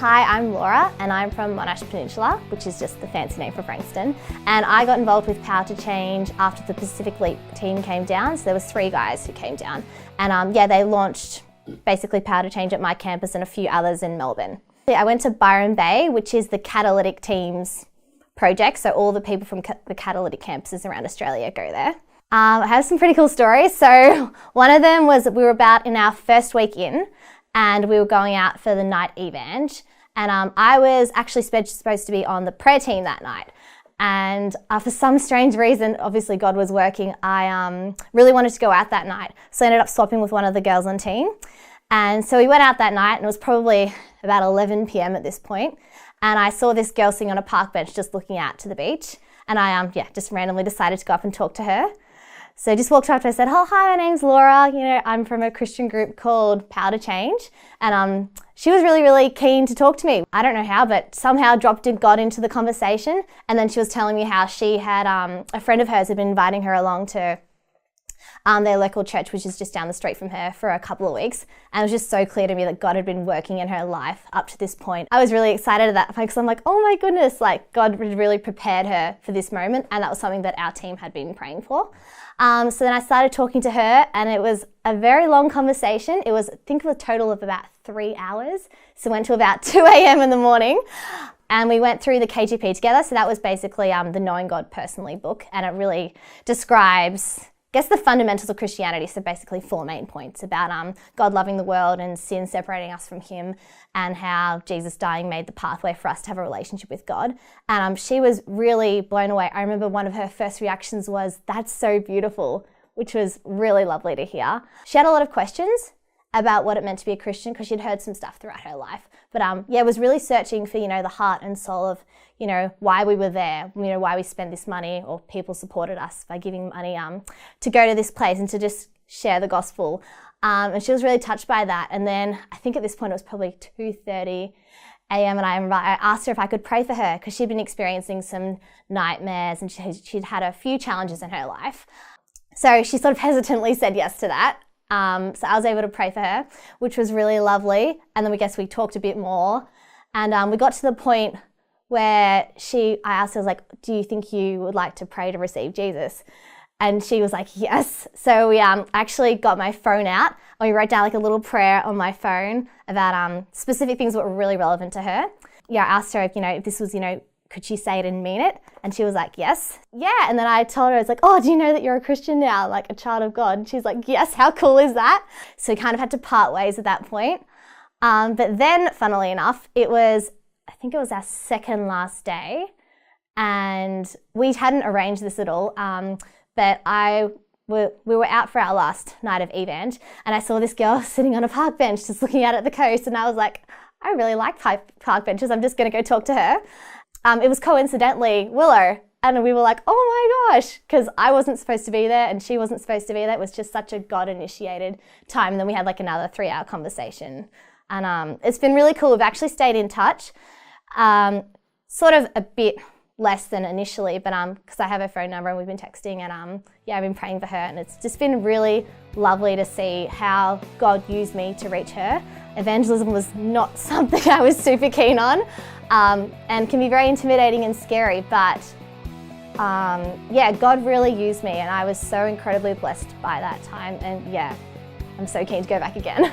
Hi, I'm Laura and I'm from Monash Peninsula, which is just the fancy name for Frankston. And I got involved with Power to Change after the Pacific Leap team came down. So there was 3 guys who came down. And they launched basically Power to Change at my campus and a few others in Melbourne. I went to Byron Bay, which is the catalytic team's project. So all the people from the catalytic campuses around Australia go there. I have some pretty cool stories. So one of them was we were about in our first week in, and we were going out for the night evang. And I was actually supposed to be on the prayer team that night. And for some strange reason, obviously God was working, I really wanted to go out that night. So I ended up swapping with one of the girls on team. And so we went out that night, and it was probably about 11 p.m. at this point. And I saw this girl sitting on a park bench just looking out to the beach. And I just randomly decided to go up and talk to her. So I just walked up to her and said, "Oh, hi, my name's Laura. I'm from a Christian group called Power to Change." And she was really, really keen to talk to me. I don't know how, but somehow got into the conversation. And then she was telling me how she had, a friend of hers had been inviting her along to their local church, which is just down the street from her, for a couple of weeks. And it was just so clear to me that God had been working in her life up to this point. I was really excited at that point because I'm like, oh my goodness, like God had really prepared her for this moment. And that was something that our team had been praying for. So then I started talking to her, and it was a very long conversation. It was, I think, a total of about 3 hours. So it went to about 2 a.m. in the morning. And we went through the KGP together. So that was basically the Knowing God Personally book. And it really describes, the fundamentals of Christianity. So basically 4 main points about God loving the world and sin separating us from him, and how Jesus dying made the pathway for us to have a relationship with God. And she was really blown away. I remember one of her first reactions was, "That's so beautiful," which was really lovely to hear. She had a lot of questions about what it meant to be a Christian because she'd heard some stuff throughout her life. But was really searching for, the heart and soul of, why we were there, why we spent this money, or people supported us by giving money to go to this place and to just share the gospel. And she was really touched by that. And then I think at this point it was probably 2:30 a.m. and I asked her if I could pray for her because she'd been experiencing some nightmares and she'd had a few challenges in her life. So she sort of hesitantly said yes to that. So I was able to pray for her, which was really lovely. And then we talked a bit more. And we got to the point where I asked her, "Do you think you would like to pray to receive Jesus?" And she was like, "Yes." So we actually got my phone out and we wrote down a little prayer on my phone about specific things that were really relevant to her. Yeah, I asked her if this was, could she say it and mean it? And she was like, "Yes." Yeah. And then I told her, I was like, "Oh, do you know that you're a Christian now, like a child of God?" And she's like, "Yes." How cool is that? So we kind of had to part ways at that point. But then, funnily enough, I think it was our second last day, and we hadn't arranged this at all. But we were out for our last night of evang, and I saw this girl sitting on a park bench just looking out at the coast, and I was like, I really like park benches. I'm just going to go talk to her. It was coincidentally Willow, and we were like, oh my gosh, because I wasn't supposed to be there and she wasn't supposed to be there. It was just such a God-initiated time. And then we had another 3-hour conversation. And it's been really cool. We've actually stayed in touch, sort of a bit less than initially, but because I have her phone number and we've been texting, and I've been praying for her, and it's just been really lovely to see how God used me to reach her. Evangelism was not something I was super keen on, and can be very intimidating and scary, but God really used me, and I was so incredibly blessed by that time, and I'm so keen to go back again.